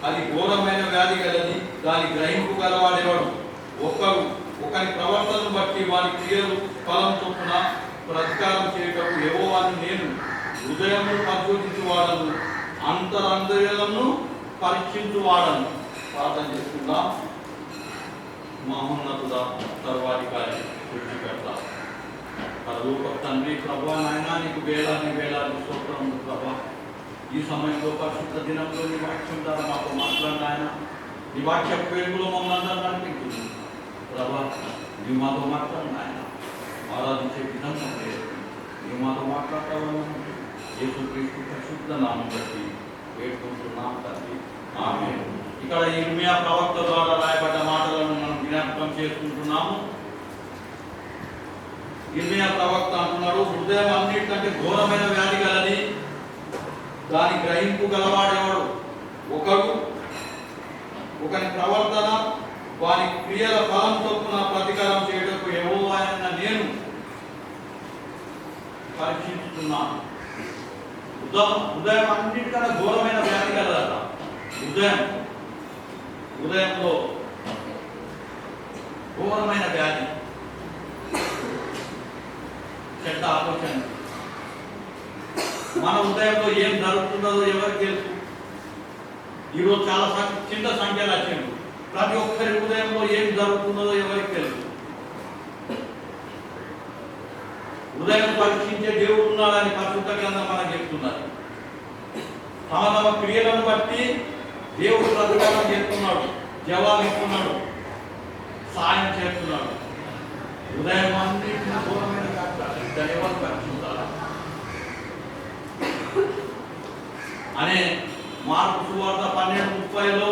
అది ఘోరమైన వ్యాధి గలది, దాని గ్రహింపు గలవాడేవాడు. ఒకరి ప్రవర్తనను బట్టి వారి క్రియలు ఫలం చొప్పున ప్రతికారం చేయటకు యెహోవాను నేను హృదయమును పరిశోధించువాడను, అంతరంగములను పరీక్షించువాడను. ప్రార్థన చేసుకుందాం. మహోన్నతుడా, సర్వాధికారి, సృష్టికర్త, పరలోక తండ్రి, ప్రభువా నాయనా, నీకు వేలాది స్తోత్రం ప్రభా. ఈ సమయంలో పరిశుద్ధ దినంలో నీ వాక్యం ద్వారా మాతో మాట్లాడినాయన, నీ వాక్య పేరులో మమ్మల్ని అందరూ నడిపించింది ప్రభా. నీవు మాతో మాట్లాడినాయన, ఆరాధించే విధంగా నీవు మాతో మాట్లాడతావని యేసుక్రీస్తు పరిశుద్ధ నామం బట్టి వేడుకుంటున్నాం తండ్రి, ఆమేన్. ఇక్కడ ఇర్మియా ప్రవక్త ద్వారా రాయబడ్డ మాటలను మనం జ్ఞాపకం చేసుకుంటున్నాము. ఇర్మియా ప్రవక్త అంటున్నాడు, హృదయం అన్నిటికంటే ఘోరమైన వ్యాధి గలది, దాని గ్రహింపు గలవాడేవాడు. ఒకరి ప్రవర్తన వారి క్రియల ఫలం చొప్పున ప్రతికారం చేయటకు యెహోవాయైన నేను పరీక్షించుతున్నాను. హృదయం అన్నిటికన్నా ఘోరమైన వ్యాధి కలదట. హృదయంలో ఘోరమైన వ్యాధి, చెడ్డ ఆలోచన. మన హృదయంలో ఏం జరుగుతుందో ఎవరికి తెలుసు? ఈరోజు చాలా చిన్న సంఖ్యలు వచ్చింది. ప్రతి ఒక్కరి హృదయంలో ఏం జరుగుతుందో ఎవరికి తెలుసు? హృదయం పరీక్షించే దేవుడు ఉన్నాడని పరిశుద్ధ గ్రంథం మనకు చెప్తున్నది. తమ క్రియలను బట్టి దేవుడు ప్రతికారం చేస్తున్నాడు, జవాబు ఇస్తున్నాడు, సాయం చేస్తున్నాడు. హృదయం అన్నింటినీ ఘోరమైన దైవాన్ని పరీక్షించాలి అనే మార్కు సువార్త 12:30లో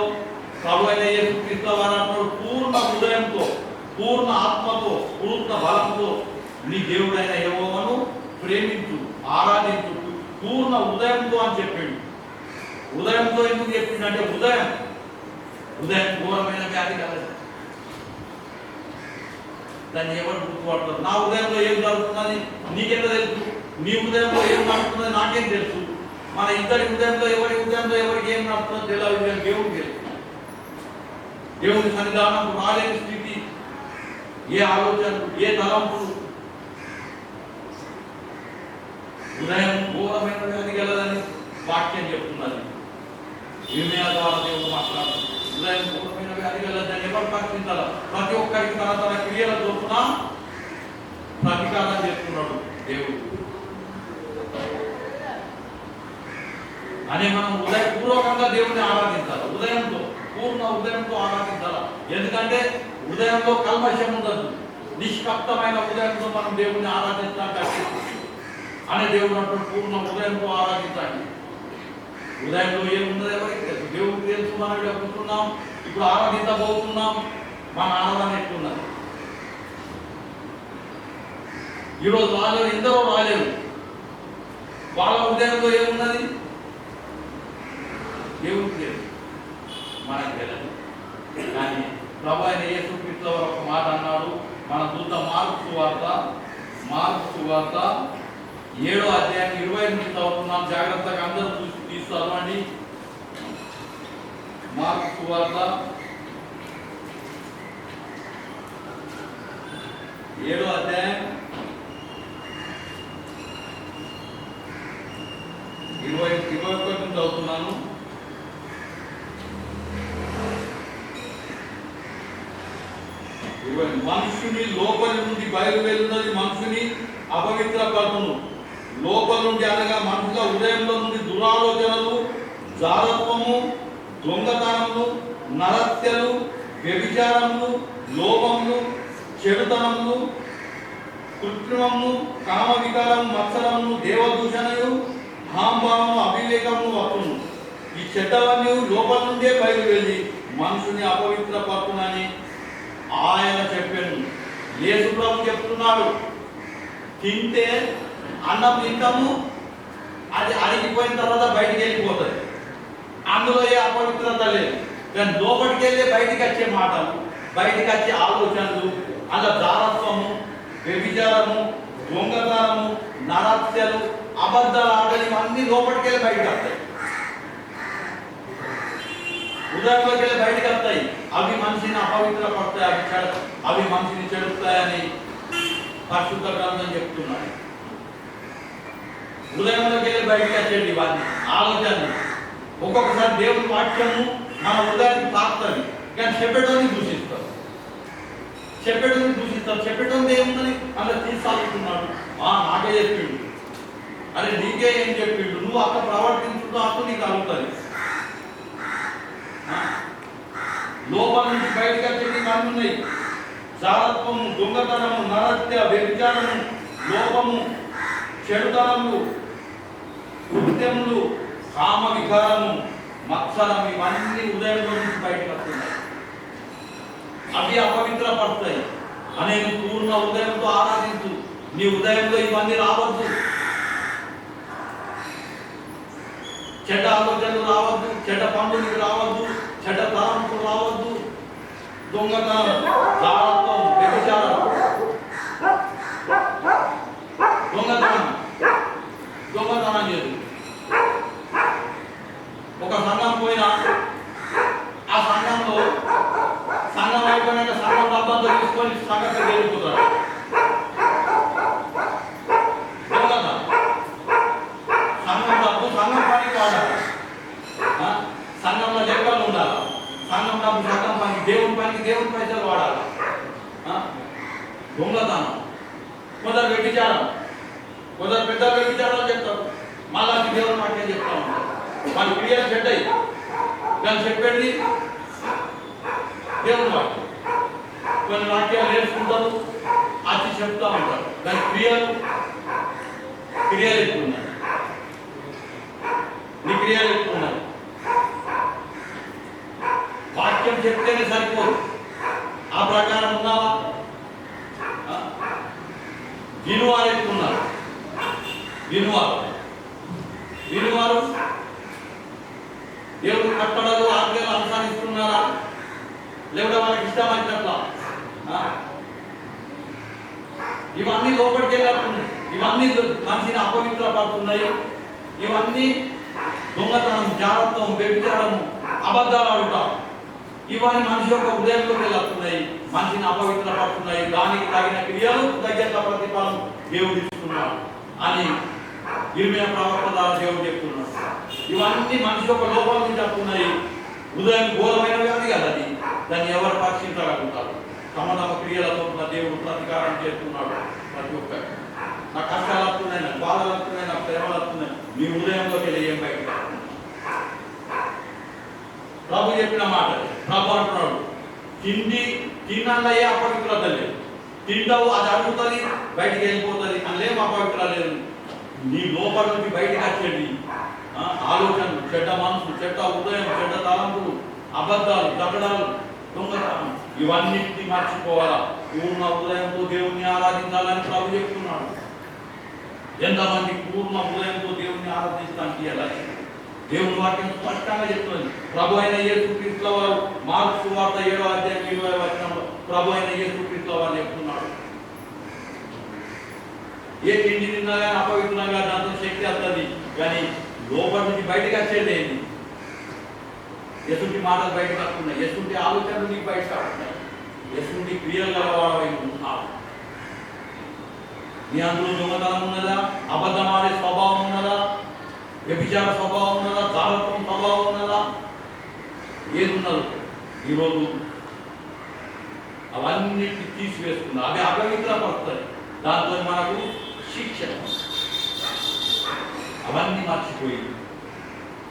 ప్రభు అయిన యేసుక్రీస్తు వారు అంటారు, పూర్ణ హృదయంతో, పూర్ణ ఆత్మతో, పూర్ణ బలంతో నీ దేవుడైన యెహోవాను ప్రేమించు, ఆరాధించు, పూర్ణ హృదయంతో అని చెప్పిండు. హృదయంతో ఎందుకు చెప్పిండంటే హృదయం ఘోరమైన వ్యాధి కలదు. దాన్ని ఎవరు గుర్తుపడతారు? నా హృదయంలో ఏం జరుగుతుందని నీకెంత తెలుసు? నీ హృదయంలో ఏం నడుస్తుందని నాకేం తెలుసు? మన ఇద్దరి హృదయంలో ఎవరికి ఏం నడుస్తుందో తెలియదు. దేవుడికి తెలుసు. దేవుని సన్నిధానం రాలేని స్థితి, ఏ ఆలోచనలు, ఏ తలంపులు, హృదయం ఘోరమైన వ్యాధి గలదని వాక్యం చెప్తున్నది. ఇర్మియా ద్వారా దేవుడు మాట్లాడుతుంది. హృదయం ఘోరమైన వ్యాధి గలదని ఎవరు పరీక్షించాలి? ప్రతి ఒక్కరికి తన క్రియల చొప్పున ప్రతీకారం చేస్తున్నాడు దేవుడు అని మనం హృదయపూర్వకంగా దేవుడిని ఆరాధించాలి. పూర్ణ హృదయంతో ఆరాధించాలి. ఎందుకంటే హృదయంలో కల్మషం ఉండదు. నిష్కప్తమైన హృదయంతో మనం దేవుడిని ఆరాధించాలి అనే దేవుడు అంటాడు, పూర్ణ హృదయంతో ఆరాధించండి. హృదయంలో ఏమున్నదో ఎవరికి తెలుసు? దేవుడికి తెలుసు. మనం చెప్పుతున్నాం, ఇప్పుడు ఆరాధించబోతున్నాం. మన ఆరాధన ఎట్లున్నది? ఈరోజు రాలేదు, ఎందరో రాలేదు. వాళ్ళ హృదయంలో ఏమున్నది? దేవుడికి తెలుసు, మనకు తెలియదు. కానీ ప్రభు అయిన యేసుక్రీస్తు వారు ఒక మాట అన్నాడు. మన దూత మార్కు సువార్త 7వ అధ్యాయం 20 నుంచి చదువుతున్నాం. జాగ్రత్తగా అందరూ చదవండి. మార్కు సువార్త 7వ అధ్యాయం 21 నుంచి చదువుతున్నాను. మనుషుని లోపలి నుండి బయలువెళ్ళున్నది మనుషుని అపవిత్రపరచును. లోపల నుండి అనగా మనుషుల హృదయంలో నుండి దురాలోచనలు, జారత్వము, దొంగతనములు, నరత్యలు, వ్యభిచారములు, లోభములు, చెడుతనములు, కృత్రిమము, కామ వికారము, మత్సరము, దేవదూషణయు, అహంభావము, అవివేకము వస్తును. ఈ చెడ్డవన్నీ లోపల నుండే బయలు వెళ్ళి మనుషుని అపవిత్రపరచునని ఆయన చెప్పాను. యేసు ప్రభు చెప్తున్నాడు, తింటే అన్నం తింటాము, అది అడిగిపోయిన తర్వాత బయటికి వెళ్ళిపోతుంది. అందులో ఏ అపవిత్రత లేదు. కానీ లోపలికి వెళ్ళి బయటికి వచ్చే మాటలు, బయటికి వచ్చే ఆలోచనలు, అలా దారత్వము, వ్యభిచారము, దొంగతనము, నరత్యలు, అబద్ధాలు ఆడలు, ఇవన్నీ లోపలికి వెళ్ళి బయటకు వస్తాయి. హృదయంలోకి వెళ్ళి బయటకు వస్తాయి. అవి మనిషిని అపవిత్రపడతాయి, అవి మనిషిని చెడుతాయని పరిశుద్ధ గ్రంథం చెప్తున్నాడు. హృదయంలోకి వెళ్ళి బయటకు వచ్చేది ఇవన్నీ ఆలోచనలు. ఒక్కొక్కసారి దేవుని వాక్యము మన హృదయానికి తాకుతుంది, కానీ చెప్పేటోని దూషిస్తారు. చెప్పేటోని ఏముందని అందులో తీసాగుతున్నాడు. నాకే చెప్పిండు, అరే నీకే ఏం చెప్పిండు, నువ్వు అక్కడ ప్రవర్తించుతో అప్పుడు నీకు అడుగుతుంది. లోపల నుంచి బయటకు వచ్చేది అన్నీ ఉన్నాయి. జారత్వము, దొంగతనము, నరహత్య, వ్యభిచారము, లోపము, చెడుతనము, కృత్యములు, కామ వికారము, మత్సరం, ఇవన్నీ ఉదయంలో నుంచి బయటకు వస్తున్నాయి. అవి అపవిత్రపడతాయి. అనేది పూర్ణ ఉదయంతో ఆరాధించు. నీ ఉదయంలో ఇవన్నీ రావద్దు. చెడ్డ ఆలోచనలు రావద్దు, చెడ్డ పనులు రావద్దు, చెడ్డ తలంపులు రావద్దు. దొంగతనం, జారత్వం, వ్యభిచారం, దొంగతనం చేయదు. ఒక సంఘం పోయినా ఆ సంఘంలో సంఘం అయిపోయినాక సంఘం డబ్బాతో తీసుకొని సంఘంతో వెళ్ళిపోతాడు. దొంగతనం, సంఘం డబ్బు సంఘం పనికి వాడాలి. సంఘంలో లెక్కలు ఉండాలి. సంఘం డబ్బు సంఘం పనికి, దేవుని పనికి దేవుని పైసలు వాడాలి. దొంగతనం, కొందరు వ్యభిచారం, కొందరు పెద్ద వ్యభిచారాలు చెప్తారు. మళ్ళా దేవుని మాట చెప్తా ఉంటారు. వాళ్ళ క్రియలు చెడ్డాయి, కానీ చెప్పేది దేవుని వాక్యం. కొన్ని వాక్యాలు నేర్చుకుంటారు, అది చెప్తా ఉంటారు, దాని క్రియలు ఎక్కువ ఉన్నాయి. నీ క్రియలు ఎక్కువ ఉన్నాయి. వాక్యం చెప్తేనే సరిపోదు, ఆ ప్రకారం ఉన్నావా? వినువారు ఎక్కువ ఉన్నారు. వినువారు దేవుడు కట్టడలు ఆజ్ఞలు అనుసరిస్తున్నారా, లేకపోతే వాళ్ళకి ఇష్టమైనట్లా? ఇవన్నీ లోపలికి వెళ్ళాడుతున్నాయి. ఇవన్నీ మనిషిని అపవిత్రపడుతున్నాయి. ఇవన్నీ దొంగతనం, జారత్వం, వ్యభిచారము, అబద్ధాలు ఆడుతాం, ఇవన్నీ మనిషి యొక్క హృదయంలోకి వెళ్ళుతున్నాయి, మనిషిని అపవిత్రపడుతున్నాయి. దానికి తగిన క్రియలు తగ్గ ప్రతిఫలం దేవుడు ఇస్తున్నాడు అని ఇర్మియా ప్రవక్త ద్వారా దేవుడు చెప్తున్నాడు. ఇవన్నీ మనిషి యొక్క లోపల నుంచి వస్తున్నాయి. హృదయం ఘోరమైన వ్యాధి కదా అది. దాన్ని ఎవరు పరీక్షించగలుగుతారు? తమ క్రియలతో దేవుడు ప్రతీకారం చేస్తున్నాడు. ప్రతి ఒక్కరు నా కష్టాలు వస్తున్నాయి, నాకు బాధలు వస్తున్నాయి, నాకు ప్రేమలు వస్తున్నాయి, మీ హృదయంలోకి వెళ్ళి ఏం బయట? ప్రభు చెప్పిన మాట. ప్రభు అంటున్నాడు, తిన్నయ్యే అపవిత్రత లేదు. తింటావు, అది అడుగుతుంది, బయటికి వెళ్ళిపోతుంది, అందులో అపవిత్ర లేదు. నీ లోపల నుంచి బయటకు వచ్చేది ఆలోచనలు, చెడ్డ మనసు, చెడ్డ హృదయం, చెడ్డ తలంపులు, అబద్ధాలు, దగడాలు, దొంగతనం, ఇవన్నిటిని మర్చిపోవాలా. పూర్ణ హృదయంతో దేవుణ్ణి ఆరాధించాలని ప్రభు చెప్తున్నాడు. ఎంతమంది పూర్ణ హృదయంతో దేవుణ్ణి ఆరాధించడానికి ఎలా? దేవుని వాక్యం స్పష్టంగా చెప్తుంది. ప్రభు అయిన యేసుక్రీస్తుల వారు మార్కు సువార్త 7వ అధ్యాయం 20వ వచనంలో ప్రభు అయిన యేసుక్రీస్తుల వారు చెప్తున్నాడు, ఏ తిండి తిన్నా కానీ అపవిత్రంగా దాంతో శక్తి వస్తుంది, కానీ లోపల నుంచి బయటకు వచ్చేది ఏంటి? ఎసుంటి మాటలు బయటకు వస్తున్నాయి, ఎసుంటి ఆలోచనలు నీకు బయటకు వస్తున్నాయి, ఎసుంటి క్రియలు గలవాడవై ఉన్నావు. నీ అందులో దొంగతనం ఉన్నదా? అబద్ధం ఆడే స్వభావం ఉన్నదా? వ్యభిచార స్వభావం ఉన్నదా? జాగ్రత్త స్వభావం ఉన్నదా? ఏది ఉన్నది? ఈరోజు అవన్నిటిని తీసివేస్తున్నా, అవి అపవిత్రపడతాయి. దాంతో మనకు శిక్షణ. అవన్నీ మర్చిపోయి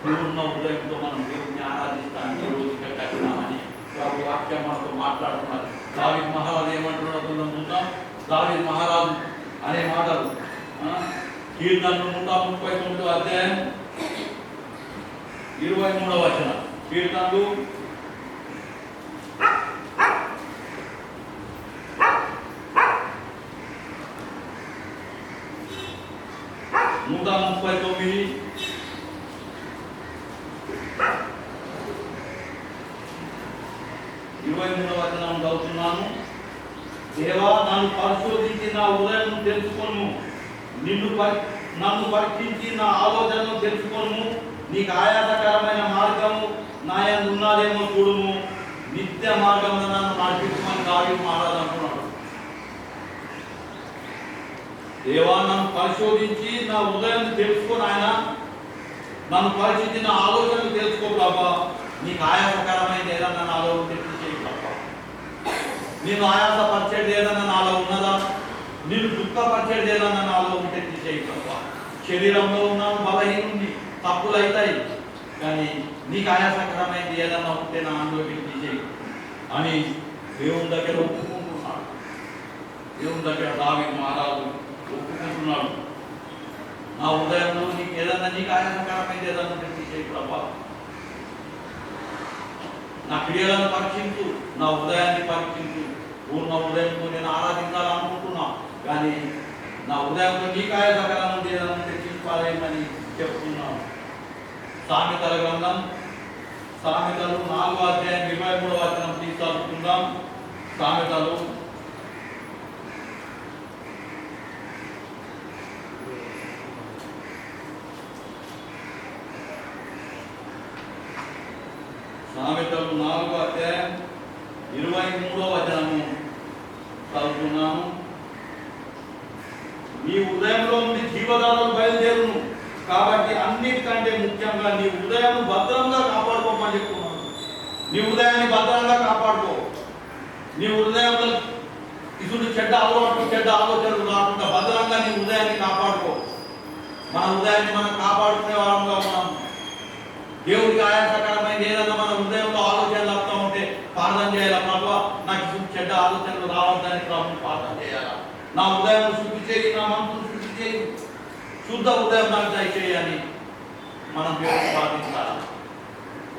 పూర్ణ హృదయంతో మనం దేవుడిని ఆరాధిస్తానికి రోజు కట్టినామని ప్రభు వాక్యం మనతో మాట్లాడుతున్నారు. దావీదు మహారాజు ఏమంటున్నాడో చూద్దాం. దావీదు మహారాజు అనే మాటలు కీర్తనలు 139వ అధ్యాయం 23వ వచనం. కీర్తనలు 139 23వ వచనం చదువుతున్నాను. దేవా, నన్ను పరిశోధించి నా హృదయం తెలుసుకొను, నన్ను పరీక్షించి నా ఆలోచనను తెలుసుకొను. నీకు ఆయాసకరమైన మార్గము నాయన ఉన్నదేమో చూడుము, నిత్య మార్గంలో నన్ను నడిపించమని దావీదు మాట్లాడాలనుకున్నాడు. దేవా, నన్ను పరిశోధించి నా హృదయాన్ని తెలుసుకొని ఆయన నన్ను పరిశీలించి నా ఆలోచనలు తెలుసుకో ప్రభా. నీకు ఆయాసకరమైనది ఏదన్నా నాలో ఉంటే చేయి ప్రభా. నేను ఆయాసపరిచేది ఏదన్నా నాలో ఉన్నదా, నేను దుఃఖపరిచేది ఏదన్నా నాలో ఉంటే చేయి ప్రభా. శరీరంలో ఉన్నాను, బలహీనుంది, తప్పులు అవుతాయి, కానీ నీకు ఆయాసకరమైనది ఏదన్నా ఉంటే నా అందులోకి తీసేయి అని దేవుని దగ్గర ఒప్పుకుంటున్నాడు. దేవుని దగ్గర దావీదు మహారాజు ఒప్పుకుంటున్నాడు. నా ఉదయంలో నీకు ఏదన్నా, నీకు ఆయాసకరమైనది ఏదన్నా ఉంటే తీసేయి ప్రభా. నా క్రియలను పరీక్షించు, నా ఉదయాన్ని పరీక్షించు. పూర్ణ ఉదయంతో నేను ఆరాధించాలనుకుంటున్నా, కానీ నా ఉదయంలో నీకు ఆయాసకరం ఏదన్నా ఉంటే తీసుకోవాలేమని చెప్తున్నాను. సామెతల గ్రంథం, సామెతలు 4వ అధ్యాయం 23వ వచనం తీసుకుందాం. సామెతలు 4వ అధ్యాయం 23వ వచనము చదువుతున్నాము. నీ ఉదయంలో నుండి జీవధారలు బయలుదేరును, కాబట్టి అన్నిటికంటే ముఖ్యంగా నీ ఉదయం భద్రంగా కాపాడుకోమని చెప్తున్నాను. నీ ఉదయాన్ని భద్రంగా కాపాడుకో. నీ ఉదయంలో ఇసుడు చెడ్డ అలవాట్లు, చెడ్డ ఆలోచనలు రాకుండా భద్రంగా నీ ఉదయాన్ని కాపాడుకో. మన ఉదయాన్ని మనం కాపాడుకునే వారంగా ఉన్నాం. దేవుడికి ఆయాసకరమైన ఏదైనా మన ఉదయంలో ఆలోచనలు వస్తూ ఉంటే ప్రార్థన చేయాలి. ప్రభు, నాకు ఇసుడు చెడ్డ ఆలోచనలు రావద్దని ప్రభుని ప్రార్థన చేయాలి. నా ఉదయం శుద్ధి చేయి, నా మనసును శుద్ధి చేయి, శుద్ధ ఉదయం నాకు దయచేయని మనం దేవుడిని ప్రార్థించాలా.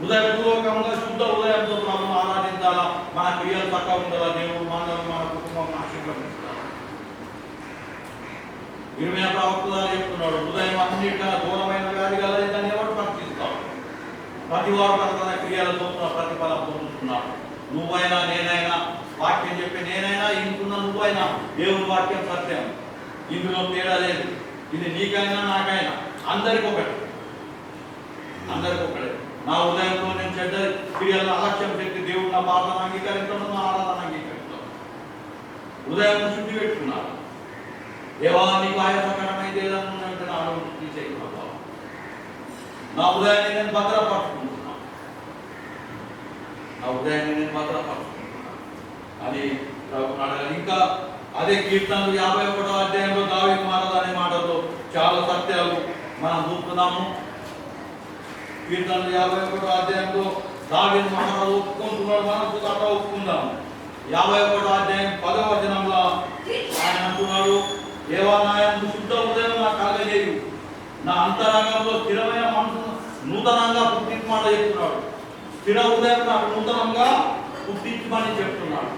ఉదయపూర్వకంగా శుద్ధ ఉదయంతో ప్రభుని ఆరాధించాలా. మన క్రియలు చక్కగా ఉండాలా. దేవుడు మనల్ని, మన కుటుంబం ఆశీర్వదించాలి. ఇర్మీయా ప్రవక్త చెప్తున్నాడు, ఉదయం అన్నిటికన్నా దూరమైన వ్యాధి కలది, దాన్ని ఎవరు పరీక్షిస్తాడు. ప్రతి వారు తన క్రియలతో ప్రతిఫలం పొందుతున్నాడు. నువ్వైనా నేనైనా, వాక్యం చెప్పి నేనైనా, ఇంకున్న నువ్వైనా, దేవుని వాక్యం సత్యం, ఇందులో తేడా లేదు. ఇది నీకైనా నాకైనా అందరికి ఒకటి, అందరికి ఒకటే. నా ఉదయంలో నేను చెడ్డ క్రియలను అలక్ష్యం పెట్టి దేవుడు నా ప్రార్థన అంగీకరించడం, నా ఆరాధన అంగీకరించడం. ఉదయం శుద్ధి పెట్టుకున్నాను. దేవా, నీకు ఆయాసకరమైతే ఏదన్నా ఉంటే నా శుద్ధి చేయకుండా నా ఉదయాన్ని నేను భద్రపరుచుకుంటున్నాను, నా ఉదయాన్ని నేను భద్రపరుచుకుంటున్నాను అని ప్రభుత్వ. ఇంకా అదే కీర్తనలు 51వ అధ్యాయంలో దావీదు మహారాజు అనే మాటల్లో చాలా సత్యాలు మనం చూస్తున్నాము. కీర్తనలు 51వ అధ్యాయంలో దావీదు మహారాజు ఒప్పుకుంటున్నాడు. మనకు అట్లా ఒప్పుకుందాము. 51వ అధ్యాయం 10వ వచనంలో ఆయన అంటున్నాడు, దేవా, నా యందు శుద్ధ ఉదయం నాకు కలగజేయు, నా అంతరంగంలో స్థిరమైన మనసును నూతనంగా పుట్టించమని చెప్తున్నాడు. స్థిర ఉదయం నాకు నూతనంగా పుట్టించమని చెప్తున్నాడు.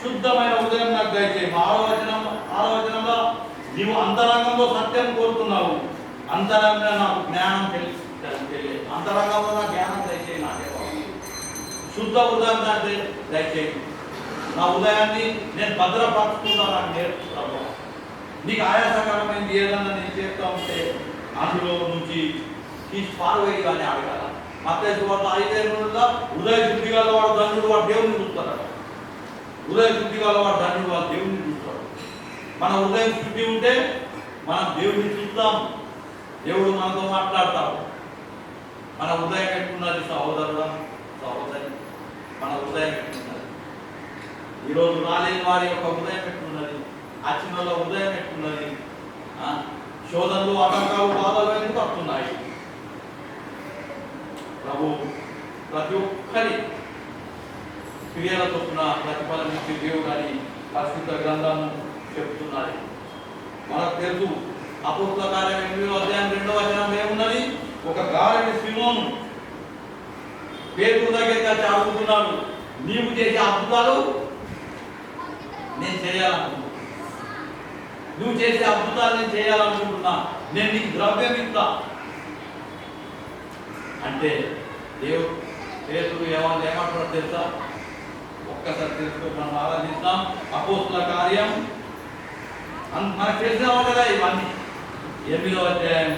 శుద్ధమైన ఉదయం నాకు దయచేయి. 6వ వచనంలో నీవు అంతరంగంలో సత్యం కోరుతున్నావు, అంతరంగంలో నాకు జ్ఞానం తెలియ, అంతరంగంలో నా జ్ఞానం దయచేయి. నాకే శుద్ధ ఉదయం అంటే దయచేయి. నా ఉదయాన్ని నేను భద్రపరుచుకుంటానని నేర్చుకుంటాను. నీకు ఆయాసకరమైనది ఏదన్నా నేను చేస్తూ ఉంటే అందులో నుంచి తీసి పారవేయి అని అడగాల. మత్తయి సువార్త 5:8 ఉదయ శుద్ధి గల వాడు ధన్యుడు, వాడు దేవుని చూస్తాడు. ఉదయ శుద్ధి గల వాడు ధన్యుడు, వాడు దేవుని చూస్తాడు. మన ఉదయం శుద్ధి ఉంటే మనం దేవుడిని చూస్తాం, దేవుడు మనతో మాట్లాడతాడు. మన ఉదయం ఎట్టున్నది సహోదరుడు, సహోదరి, మన ఉదయం ఎట్టున్నది. ఈరోజు రాలేని వారి యొక్క ఉదయం ఎట్టున్నది, అచ్చినలో ఉదయం ఎట్టున్నది. శోధనలు, ఆటంకాలు, బాధలు ఎందుకు వస్తున్నాయి? ప్రభు ప్రతి ఒక్కరి క్రియల చొప్పున ప్రతిఫలం ఇచ్చే దేవుడు అని పరిశుద్ధ గ్రంథము చెప్తున్నది. మనకు తెలుసు, అపోస్తల కార్యం 8వ అధ్యాయం 2వ వచనం ఏమున్నది? ఒక గారెడి సీమోను పేతురు దగ్గరికి వచ్చి అడుగుతున్నాడు, నీవు చేసే అద్భుతాలు నేను చేయాలనుకుంటున్నా, నువ్వు చేసే అద్భుతాలు నేను చేయాలనుకుంటున్నా, నేను నీకు ద్రవ్యం ఇస్తా అంటే దేవుడు పేతురు ఏమంటాడో తెలుసా? ఒక్కసారి తెలుసుకో, మనం ఆరాధిస్తాం. అపోస్తల కార్యం మనకు తెలిసిన కదా ఇవన్నీ. 8వ అధ్యాయం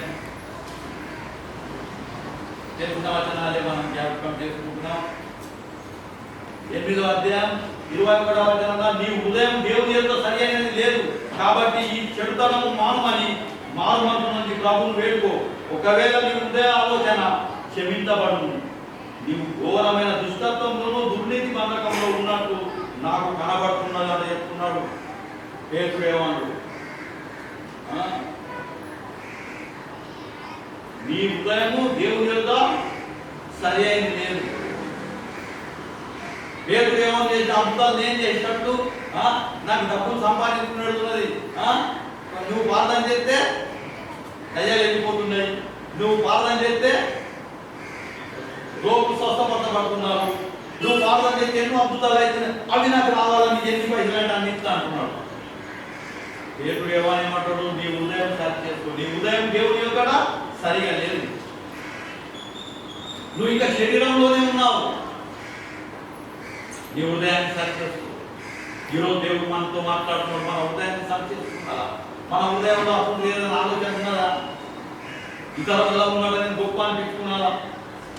తెలుగున్న వచనాలే మనం జ్ఞాపకం చేసుకుంటున్నాం. 8వ అధ్యాయం 21వ వచనంలో నీ హృదయం దేవుని యొక్క సరి అయినది లేదు కాబట్టి ఈ చెడుతనము మానుమని మారు మనసు నుండి ప్రభువును వేడుకో. ఒకవేళ నీ హృదయ ఆలోచన క్షమించబడును. నీవు ఘోరమైన దుష్టత్వంలోనూ దుర్నీతి బంధకంలో ఉన్నట్టు నాకు కనబడుతున్నది అని చెప్తున్నాడు పేతురు. ఏమన్నాడు? నీ హృదయము దేవుని యొక్క సరి అయింది లేదు. పేతురు ఏమో చేసిన అద్భుతాలు నేను చేసినట్టు నాకు డబ్బులు సంపాదించుకున్నట్టున్నది. నువ్వు ప్రార్థన చేస్తే దయ్యాలు వెళ్ళిపోతున్నాయి, నువ్వు ప్రార్థన చేస్తే రోగులు స్వస్థపరచబడుతున్నారు, నువ్వు ప్రార్థన చేస్తే ఎన్నో అద్భుతాలు అవుతున్నాయి, అవి నాకు రావాలని ఎన్ని పైసలు అన్ని ఇస్తా అంటున్నాడు. పేతురు ఏమనేమంటాడు? నీ ఉదయం సరి చేసుకో. నీ ఉదయం దేవుని యొక్క సరిగా లేదు. నువ్వు ఇంకా శరీరంలోనే ఉన్నావు. నీ హృదయాన్ని సరి చేసుకో. ఈరోజు దేవుడు మనతో మాట్లాడుతున్నాడు. మన హృదయాన్ని సరి చేసుకున్నారా? మన హృదయంలో అప్పుడు లేదని ఆలోచన ఉన్నదా? ఇతరులలో ఉన్నాడని గొప్ప అనిపించుకున్నారా?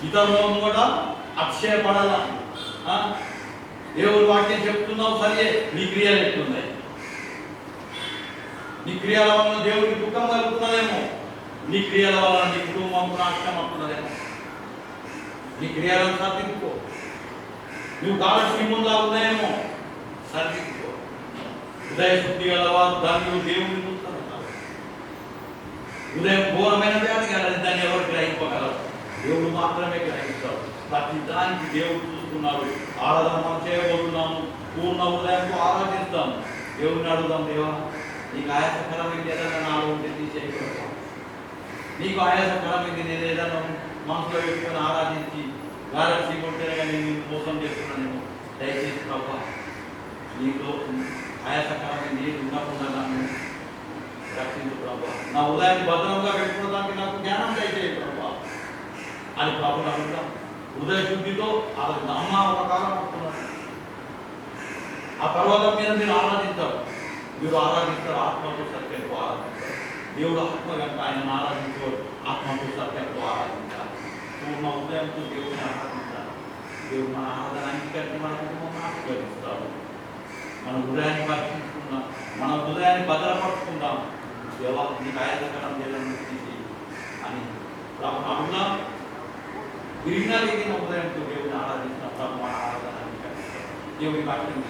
ఇతరులలో కూడా అక్షయపడాలా? దేవుడు వాక్యం చెప్తున్నావు సరే, నీ క్రియలు ఎట్లున్నాయి? నీ క్రియల వలన దేవుడికి దుఃఖం కలుగుతున్నదేమో, నీ క్రియల వలన నీ కుటుంబం నాశనం అవుతున్నదేమో. నీ క్రియలను సరిదిద్దుకో. నువ్వు కాలక్షేమంగా ఉన్నాయేమో, సరిదిద్దుకో. హృదయ శుద్ధి గలవారు దాన్ని దేవుడిని చూస్తారు. హృదయం ఘోరమైన వ్యాధి కలది, దాన్ని ఎవరు గ్రహింపగలరు? దేవుడు మాత్రమే గ్రహిస్తాడు. ప్రతి దానికి దేవుడు చూస్తున్నాడు. ఆరాధన మనం చేయబోతున్నాము, పూర్ణ హృదయంతో ఆరాధిస్తాము. దేవుడిని అడుగుదాం, దేవా నీకు ఆయాసకరమైంది ఏదైనా నాలో ఉంటే తీసేయకూడదు. నీకు ఆయాసకరమైంది నేను ఏదైనా మనసులో పెట్టుకొని ఆరాధించి గారక్షి ఉంటేనే కానీ నేను మోసం చేస్తున్నానేమో, దయచేసి ప్రభా నీకు ఆయాసకరమైంది ఏది ఉండకుండా నన్ను రక్షించు ప్రభా. నా ఉదయాన్ని భద్రంగా పెట్టుకోవడానికి నాకు జ్ఞానం దయచేయి ప్రభా అని ప్రభు అడుగుతాం. హృదయ శుద్ధితో ఆలోచన. అమ్మ ఒక కాలం వస్తున్నాడు, ఆ పర్వతం మీద మీరు ఆరాధించారు. మీరు ఆరాధిస్తారు, ఆత్మకు సత్యంతో ఆరాధిస్తారు. దేవుడు ఆత్మ కనుక ఆయన ఆరాధించారు, ఆత్మకు సత్యంతో ఆరాధించాలి. పూర్ణ హృదయంతో దేవుడిని ఆరాధించాలి. దేవుడు మన ఆరాధన అంగీకరించి మన కుటుంబం ఆశీర్వదిస్తాడు. మన హృదయాన్ని పరీక్షించుకుందాం, మన హృదయాన్ని భద్రపరుచుకుందాం. దేవా నీకు ఆయాసకరం చేయాలని తీసి అని ప్రభు అడుగుదాం. విరిగిన హృదయంతో దేవుడిని ఆరాధించిన ప్రభు మన ఆరాధన అంగీకరిస్తాడు. దేవుడి వాక్యం